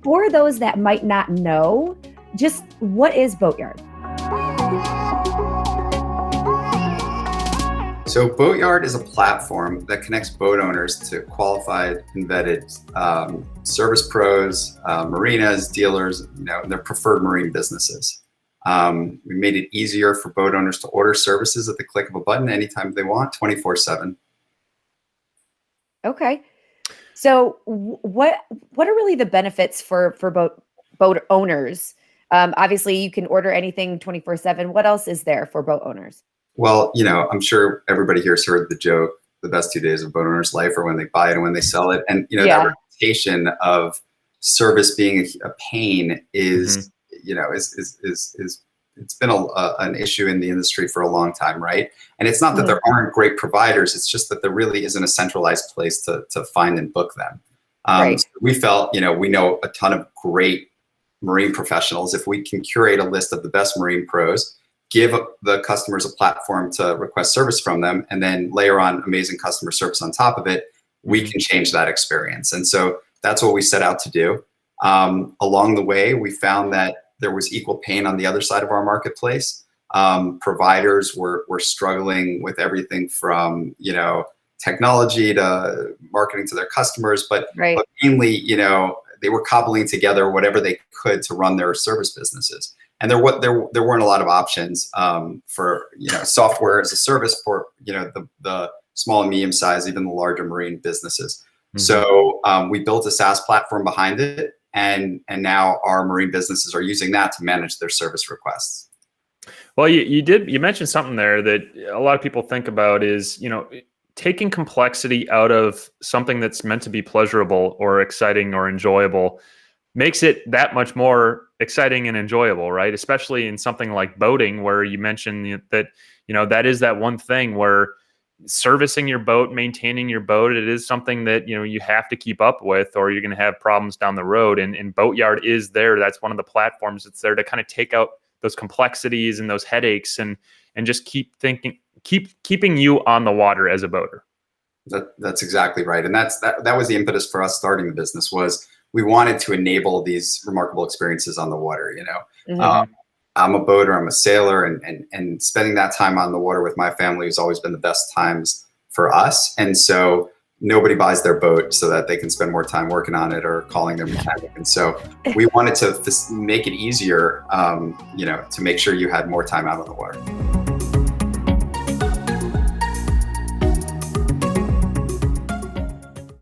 for those that might not know, just what is Boatyard? So Boatyard is a platform that connects boat owners to qualified and vetted service pros, marinas, dealers, their preferred marine businesses. We made it easier for boat owners to order services at the click of a button anytime they want, 24/7. Okay. So what are really the benefits for boat owners? Obviously, you can order anything 24/7. What else is there for boat owners? Well, I'm sure everybody here has heard the joke, the best 2 days of a boat owner's life are when they buy it and when they sell it. And, that reputation of service being a pain is, it's been an issue in the industry for a long time, right? And it's not that there aren't great providers, it's just that there really isn't a centralized place to find and book them. Right. So we felt, we know a ton of great marine professionals. If we can curate a list of the best marine pros, give the customers a platform to request service from them, and then layer on amazing customer service on top of it, we can change that experience. And so that's what we set out to do. Along the way, we found that there was equal pain on the other side of our marketplace. Providers were struggling with everything from, technology to marketing to their customers, but mainly, they were cobbling together whatever they could to run their service businesses. And there weren't a lot of options for software as a service for the small and medium size, even the larger marine businesses. So we built a SaaS platform behind it, and now our marine businesses are using that to manage their service requests. Well, you mentioned something there that a lot of people think about is taking complexity out of something that's meant to be pleasurable or exciting or enjoyable makes it that much more exciting and enjoyable, right? Especially in something like boating, where you mentioned that, that is that one thing where servicing your boat, maintaining your boat, it is something that, you have to keep up with, or you're going to have problems down the road. And Boatyard is there. That's one of the platforms that's there to kind of take out those complexities and those headaches and just keeping you on the water as a boater. That's exactly right. And that was the impetus for us starting the business. Was we wanted to enable these remarkable experiences on the water. I'm a boater, I'm a sailor, and spending that time on the water with my family has always been the best times for us. And so nobody buys their boat so that they can spend more time working on it or calling their mechanic. And so we wanted to make it easier, to make sure you had more time out on the water.